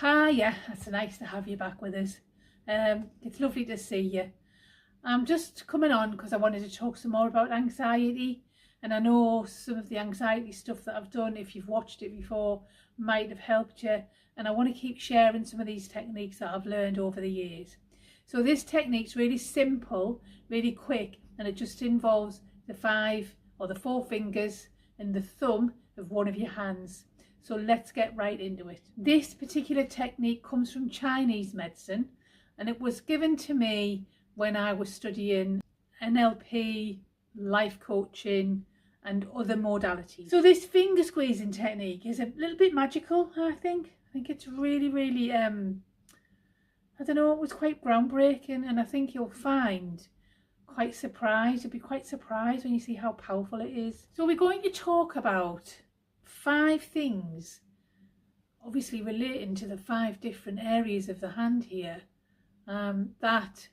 Hiya, it's nice to have you back with us. It's lovely to see you. I'm just coming on because I wanted to talk some more about anxiety, and I know some of the anxiety stuff that I've done, if you've watched it before, might have helped you, and I want to keep sharing some of these techniques that I've learned over the years. So this technique's really simple, really quick, and it just involves the 5 or the 4 fingers and the thumb of one of your hands. So let's get right into it. This particular technique comes from Chinese medicine, and it was given to me when I was studying NLP, life coaching and other modalities. So this finger squeezing technique is a little bit magical, I think. I think it's really I don't know, it was quite groundbreaking, and I think you'll find quite surprised. You'll be quite surprised when you see how powerful it is. So we're going to talk about 5 things, obviously relating to the 5 different areas of the hand here, that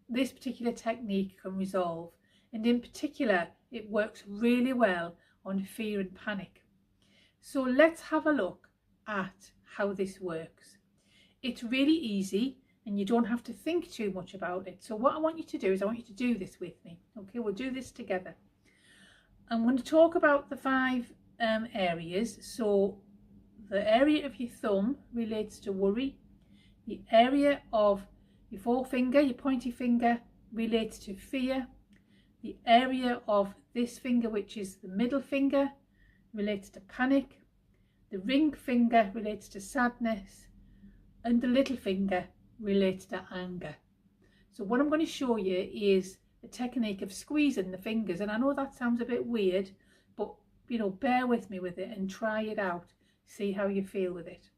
this particular technique can resolve. And in particular, it works really well on fear and panic. So let's have a look at how this works. It's really easy and you don't have to think too much about it. So what I want you to do is I want you to do this with me. Okay, we'll do this together. I'm going to talk about the 5 areas. So the area of your thumb relates to worry. The area of your forefinger, your pointy finger, relates to fear. The area of this finger, which is the middle finger, relates to panic. The ring finger relates to sadness, and the little finger relates to anger. So what I'm going to show you is the technique of squeezing the fingers, and I know that sounds a bit weird, but bear with me with it and try it out, see how you feel with it.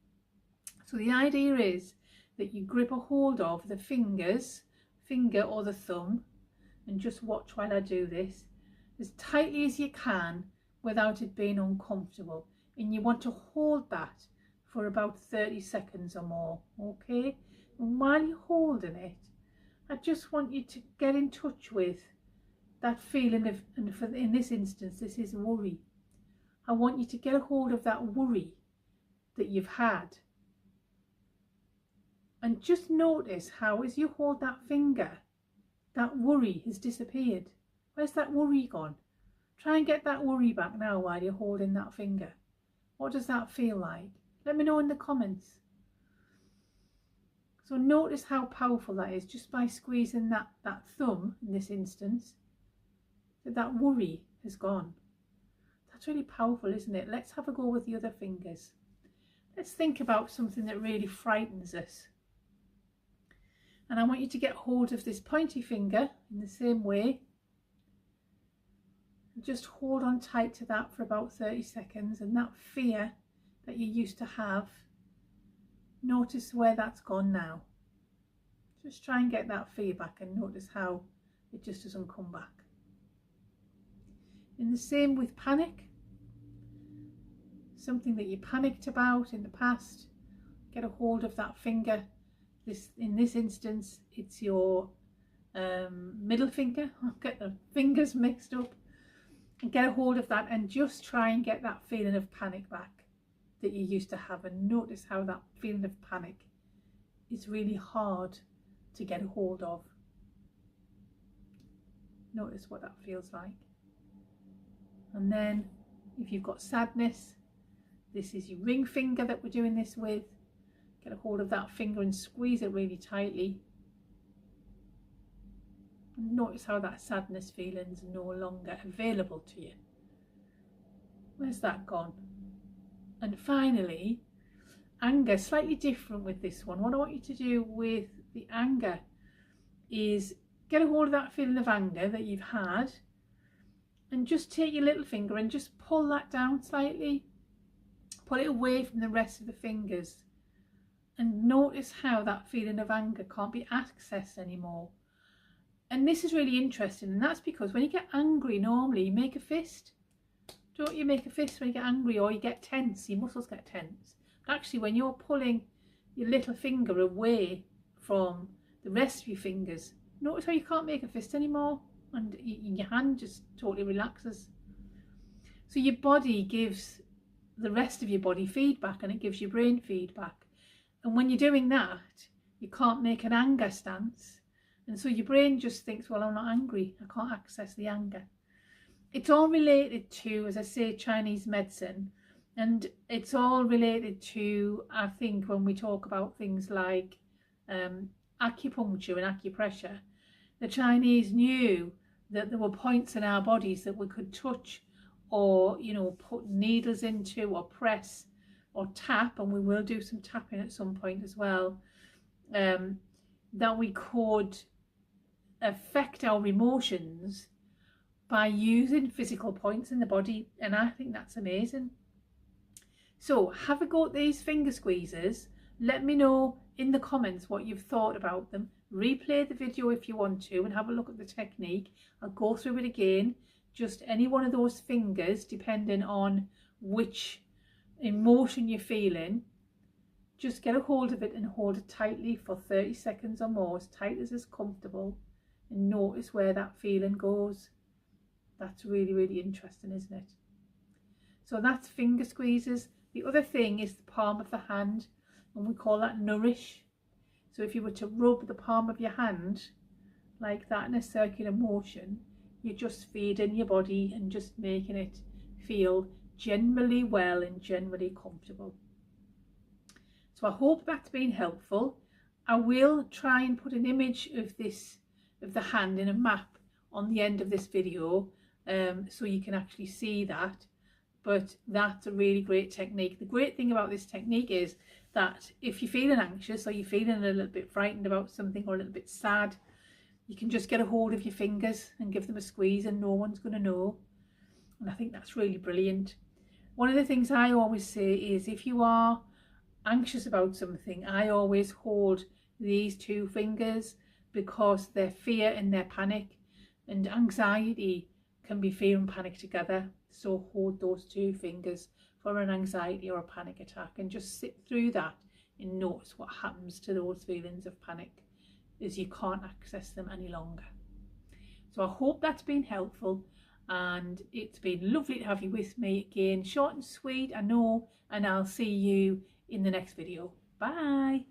So the idea is that you grip a hold of the finger or the thumb, and just watch while I do this, as tightly as you can without it being uncomfortable, and you want to hold that for about 30 seconds or more. Okay, and while you're holding it, I just want you to get in touch with that feeling of, and in this instance this is worry. I want you to get a hold of that worry that you've had, and just notice how, as you hold that finger, that worry has disappeared. Where's that worry gone? Try and get that worry back now while you're holding that finger. What does that feel like? Let me know in the comments. So notice how powerful that is, just by squeezing that thumb in this instance, that worry has gone. That's really powerful, isn't it? Let's have a go with the other fingers. Let's think about something that really frightens us. And I want you to get hold of this pointy finger in the same way. Just hold on tight to that for about 30 seconds, and that fear that you used to have, notice where that's gone now. Just try and get that fear back and notice how it just doesn't come back. And the same with panic. Something that you panicked about in the past, get a hold of that finger. In this instance, it's your middle finger. I'll get the fingers mixed up. And get a hold of that and just try and get that feeling of panic back that you used to have, and notice how that feeling of panic is really hard to get a hold of. Notice what that feels like. And then if you've got sadness, this is your ring finger that we're doing this with. Get a hold of that finger and squeeze it really tightly. And notice how that sadness feeling is no longer available to you. Where's that gone? And finally, anger. Slightly different with this one. What I want you to do with the anger is get a hold of that feeling of anger that you've had, and just take your little finger and just pull that down slightly. Pull it away from the rest of the fingers, and notice how that feeling of anger can't be accessed anymore. And this is really interesting, and that's because when you get angry, normally you make a fist. Don't you make a fist when you get angry, or you get tense, your muscles get tense. But actually, when you're pulling your little finger away from the rest of your fingers, notice how you can't make a fist anymore, and your hand just totally relaxes. So your body gives the rest of your body feedback, and it gives your brain feedback. And when you're doing that, you can't make an anger stance. And so your brain just thinks, well, I'm not angry. I can't access the anger. It's all related to, as I say, Chinese medicine. And it's all related to, I think, when we talk about things like acupuncture and acupressure, the Chinese knew that there were points in our bodies that we could touch or, you know, put needles into or press or tap, and we will do some tapping at some point as well, that we could affect our emotions by using physical points in the body. And I think that's amazing. So have a go at these finger squeezes. Let me know in the comments what you've thought about them. Replay the video if you want to and have a look at the technique. I'll go through it again. Just any one of those fingers, depending on which emotion you're feeling, just get a hold of it and hold it tightly for 30 seconds or more, as tight as is comfortable, and notice where that feeling goes. That's really, really interesting, isn't it? So that's finger squeezes. The other thing is the palm of the hand, and we call that nourish. So if you were to rub the palm of your hand like that in a circular motion, you're just feeding your body and just making it feel generally well and generally comfortable. So I hope that's been helpful. I will try and put an image of the hand in a map on the end of this video, so you can actually see that. But that's a really great technique. The great thing about this technique is that if you're feeling anxious or you're feeling a little bit frightened about something or a little bit sad, you can just get a hold of your fingers and give them a squeeze and no one's going to know. And I think that's really brilliant. One of the things I always say is, if you are anxious about something, I always hold these two fingers, because they're fear and they're panic, and anxiety can be fear and panic together. So hold those two fingers for an anxiety or a panic attack and just sit through that and notice what happens to those feelings of panic as you can't access them any longer. So I hope that's been helpful, and it's been lovely to have you with me again. Short and sweet, I know, and I'll see you in the next video. Bye.